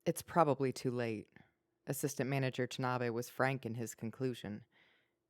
It's probably too late. Assistant Manager Tanabe was frank in his conclusion.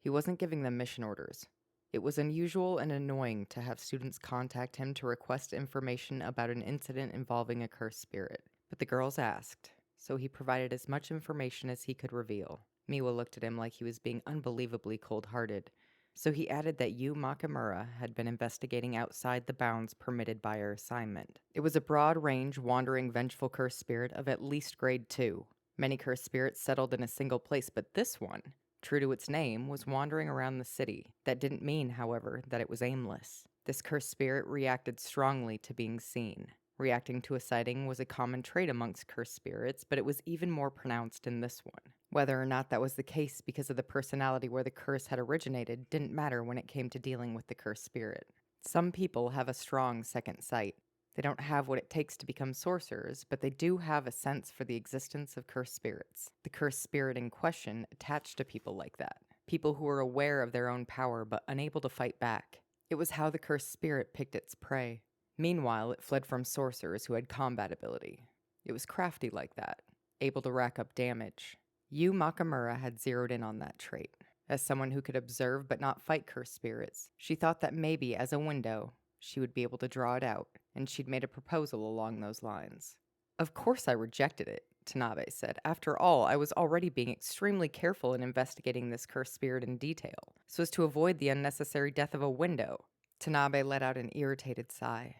He wasn't giving them mission orders. It was unusual and annoying to have students contact him to request information about an incident involving a cursed spirit. But the girls asked, so he provided as much information as he could reveal. Miwa looked at him like he was being unbelievably cold-hearted. So he added that Yuu Makimura had been investigating outside the bounds permitted by her assignment. It was a broad-range, wandering, vengeful cursed spirit of at least grade 2. Many cursed spirits settled in a single place, but this one, true to its name, was wandering around the city. That didn't mean, however, that it was aimless. This cursed spirit reacted strongly to being seen. Reacting to a sighting was a common trait amongst cursed spirits, but it was even more pronounced in this one. Whether or not that was the case because of the personality where the curse had originated didn't matter when it came to dealing with the cursed spirit. Some people have a strong second sight. They don't have what it takes to become sorcerers, but they do have a sense for the existence of cursed spirits. The cursed spirit in question attached to people like that. People who were aware of their own power but unable to fight back. It was how the cursed spirit picked its prey. Meanwhile, it fled from sorcerers who had combat ability. It was crafty like that, able to rack up damage. Yuu Makimura had zeroed in on that trait. As someone who could observe but not fight cursed spirits, she thought that maybe, as a window, she would be able to draw it out, and she'd made a proposal along those lines. Of course I rejected it, Tanabe said. After all, I was already being extremely careful in investigating this cursed spirit in detail, so as to avoid the unnecessary death of a window. Tanabe let out an irritated sigh.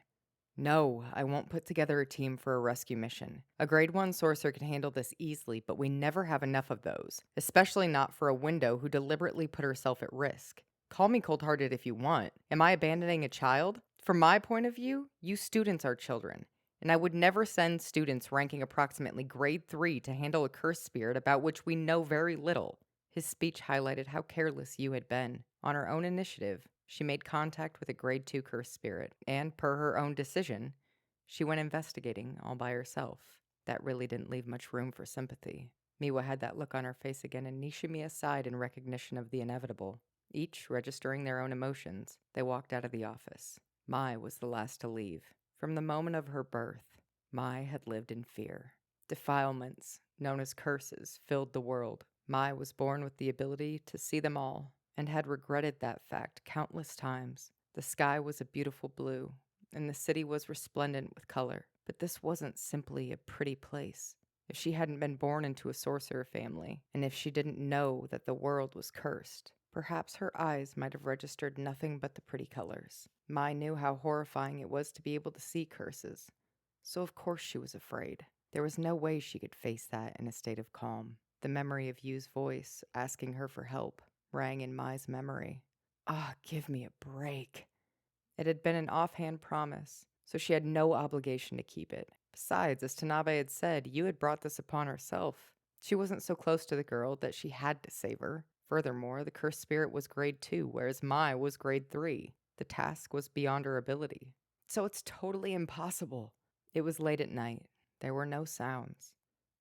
No, I won't put together a team for a rescue mission. A grade 1 sorcerer can handle this easily, but we never have enough of those, especially not for a window who deliberately put herself at risk. Call me cold-hearted if you want. Am I abandoning a child? From my point of view, you students are children, and I would never send students ranking approximately grade 3 to handle a cursed spirit about which we know very little. His speech highlighted how careless Yuu had been. On her own initiative, she made contact with a grade 2 cursed spirit, and per her own decision, she went investigating all by herself. That really didn't leave much room for sympathy. Miwa had that look on her face again, and Nishimiya sighed in recognition of the inevitable. Each registering their own emotions, they walked out of the office. Mai was the last to leave. From the moment of her birth, Mai had lived in fear. Defilements, known as curses, filled the world. Mai was born with the ability to see them all, and had regretted that fact countless times. The sky was a beautiful blue, and the city was resplendent with color. But this wasn't simply a pretty place. If she hadn't been born into a sorcerer family, and if she didn't know that the world was cursed, perhaps her eyes might have registered nothing but the pretty colors. Mai knew how horrifying it was to be able to see curses, so of course she was afraid. There was no way she could face that in a state of calm. The memory of Yu's voice asking her for help rang in Mai's memory. Ah, give me a break. It had been an offhand promise, so she had no obligation to keep it. Besides, as Tanabe had said, Yu had brought this upon herself. She wasn't so close to the girl that she had to save her. Furthermore, the cursed spirit was grade 2, whereas Mai was grade 3. The task was beyond her ability. So it's totally impossible. It was late at night. There were no sounds,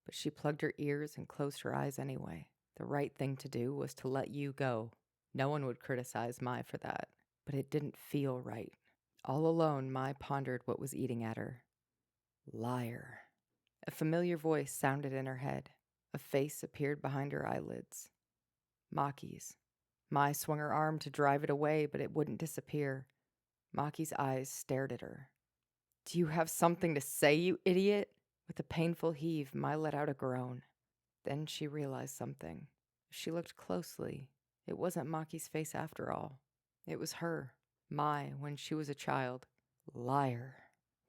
but she plugged her ears and closed her eyes anyway. The right thing to do was to let Yu go. No one would criticize Mai for that, but it didn't feel right. All alone, Mai pondered what was eating at her. Liar. A familiar voice sounded in her head. A face appeared behind her eyelids. Maki's. Mai swung her arm to drive it away, but it wouldn't disappear. Maki's eyes stared at her. Do you have something to say, you idiot? With a painful heave, Mai let out a groan. Then she realized something. She looked closely. It wasn't Maki's face after all. It was her, Mai, when she was a child. Liar.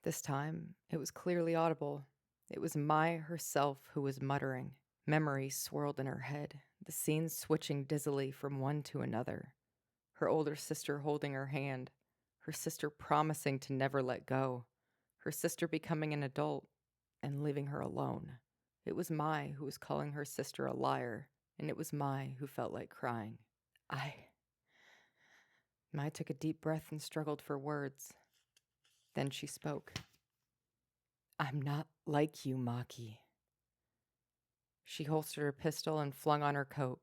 This time, it was clearly audible. It was Mai herself who was muttering. Memories swirled in her head, the scenes switching dizzily from one to another. Her older sister holding her hand, her sister promising to never let go, her sister becoming an adult and leaving her alone. It was Mai who was calling her sister a liar, and it was Mai who felt like crying. Mai took a deep breath and struggled for words. Then she spoke. I'm not like you, Maki. She holstered her pistol and flung on her coat.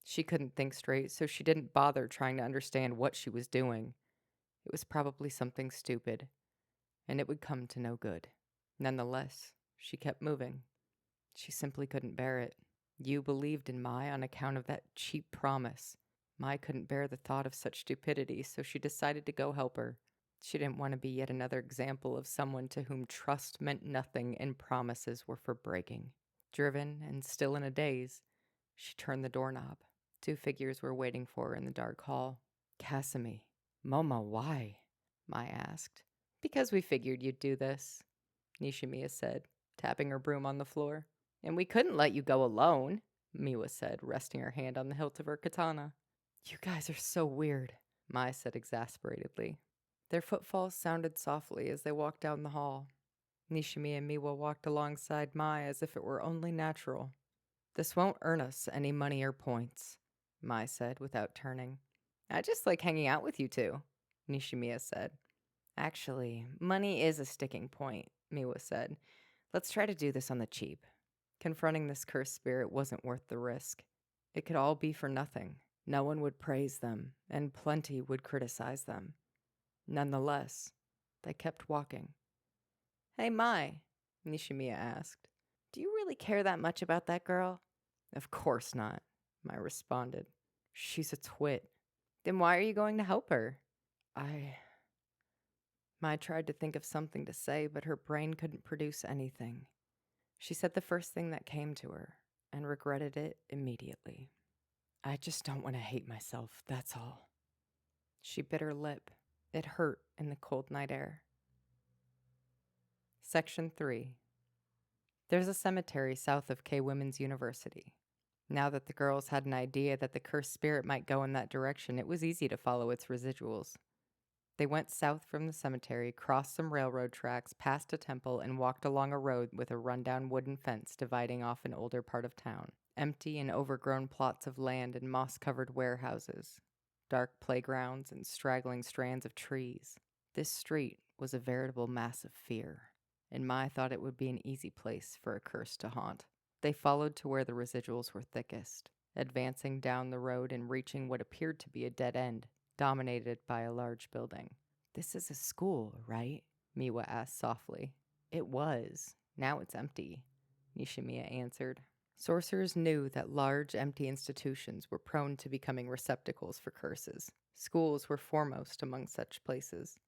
She couldn't think straight, so she didn't bother trying to understand what she was doing. It was probably something stupid, and it would come to no good. Nonetheless, she kept moving. She simply couldn't bear it. Yuu believed in Mai on account of that cheap promise. Mai couldn't bear the thought of such stupidity, so she decided to go help her. She didn't want to be yet another example of someone to whom trust meant nothing and promises were for breaking. Driven and still in a daze, she turned the doorknob. 2 figures were waiting for her in the dark hall. Kasumi. Momo, why? Mai asked. Because we figured you'd do this, Nishimiya said, tapping her broom on the floor. And we couldn't let you go alone, Miwa said, resting her hand on the hilt of her katana. You guys are so weird, Mai said exasperatedly. Their footfalls sounded softly as they walked down the hall. Nishimiya and Miwa walked alongside Mai as if it were only natural. This won't earn us any money or points, Mai said without turning. I just like hanging out with you two, Nishimiya said. Actually, money is a sticking point, Miwa said. Let's try to do this on the cheap. Confronting this cursed spirit wasn't worth the risk. It could all be for nothing. No one would praise them, and plenty would criticize them. Nonetheless, they kept walking. Hey, Mai, Nishimiya asked. Do you really care that much about that girl? Of course not, Mai responded. She's a twit. Then why are you going to help her? Mai tried to think of something to say, but her brain couldn't produce anything. She said the first thing that came to her, and regretted it immediately. I just don't want to hate myself, that's all. She bit her lip. It hurt in the cold night air. Section 3. There's a cemetery south of K Women's University. Now that the girls had an idea that the cursed spirit might go in that direction, it was easy to follow its residuals. They went south from the cemetery, crossed some railroad tracks, passed a temple, and walked along a road with a rundown wooden fence dividing off an older part of town. Empty and overgrown plots of land and moss-covered warehouses. Dark playgrounds and straggling strands of trees. This street was a veritable mass of fear, and Mai thought it would be an easy place for a curse to haunt. They followed to where the residuals were thickest, advancing down the road and reaching what appeared to be a dead end, dominated by a large building. This is a school, right? Miwa asked softly. It was. Now it's empty, Nishimiya answered. Sorcerers knew that large, empty institutions were prone to becoming receptacles for curses. Schools were foremost among such places,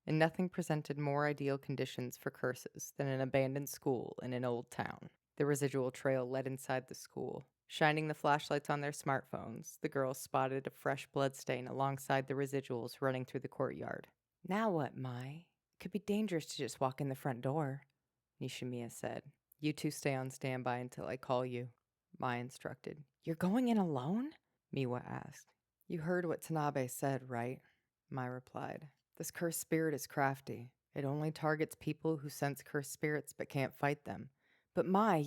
and nothing presented more ideal conditions for curses than an abandoned school in an old town. The residual trail led inside the school. Shining the flashlights on their smartphones, the girls spotted a fresh bloodstain alongside the residuals running through the courtyard. Now what, Mai? It could be dangerous to just walk in the front door, Nishimiya said. You two stay on standby until I call you, Mai instructed. You're going in alone? Miwa asked. You heard what Tanabe said, right? Mai replied. This cursed spirit is crafty. It only targets people who sense cursed spirits but can't fight them. But Mai,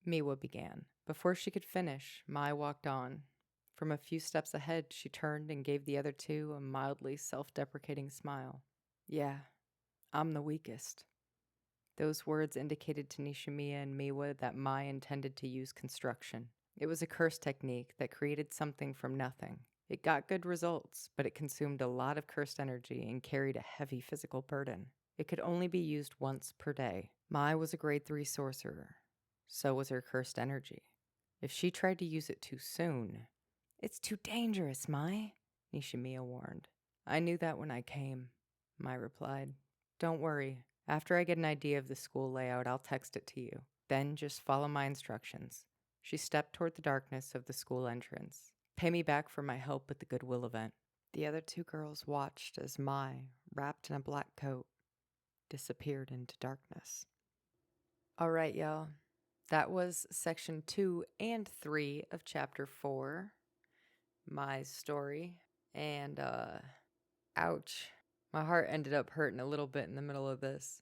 Miwa began. Before she could finish, Mai walked on. From a few steps ahead, she turned and gave the other two a mildly self-deprecating smile. Yeah, I'm the weakest. Those words indicated to Nishimiya and Miwa that Mai intended to use construction. It was a curse technique that created something from nothing. It got good results, but it consumed a lot of cursed energy and carried a heavy physical burden. It could only be used once per day. Mai was a grade 3 sorcerer. So was her cursed energy. If she tried to use it too soon... It's too dangerous, Mai, Nishimiya warned. I knew that when I came, Mai replied. Don't worry. After I get an idea of the school layout, I'll text it to you. Then just follow my instructions. She stepped toward the darkness of the school entrance. Pay me back for my help with the Goodwill event. The other two girls watched as Mai, wrapped in a black coat, disappeared into darkness. All right, y'all. That was section 2 and 3 of chapter 4, Mai's story. And, ouch. My heart ended up hurting a little bit in the middle of this.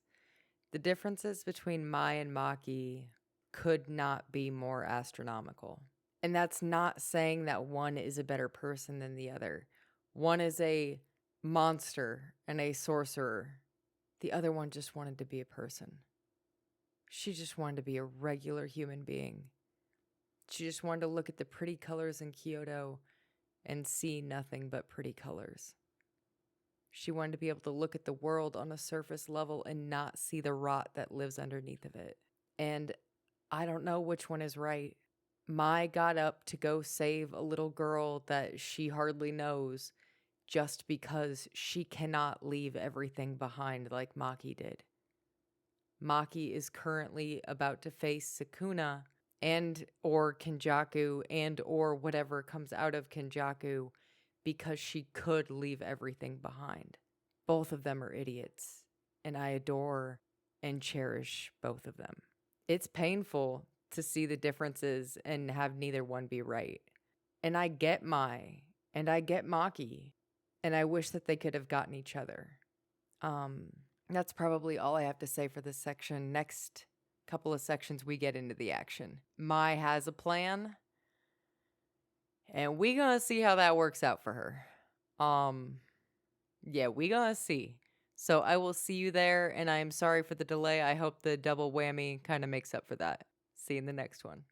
The differences between Mai and Maki could not be more astronomical. And that's not saying that one is a better person than the other. One is a monster and a sorcerer. The other one just wanted to be a person. She just wanted to be a regular human being. She just wanted to look at the pretty colors in Kyoto and see nothing but pretty colors. She wanted to be able to look at the world on a surface level and not see the rot that lives underneath of it. And I don't know which one is right. Mai got up to go save a little girl that she hardly knows just because she cannot leave everything behind like Maki did. Maki is currently about to face Sukuna and or Kenjaku and or whatever comes out of Kenjaku because she could leave everything behind. Both of them are idiots, and I adore and cherish both of them. It's painful to see the differences and have neither one be right. And I get Mai, and I get Maki, and I wish that they could have gotten each other. That's probably all I have to say for this section. Next couple of sections, we get into the action. Mai has a plan, and we gonna see how that works out for her. Yeah, we gonna see. So I will see you there, and I am sorry for the delay. I hope the double whammy kind of makes up for that. See you in the next one.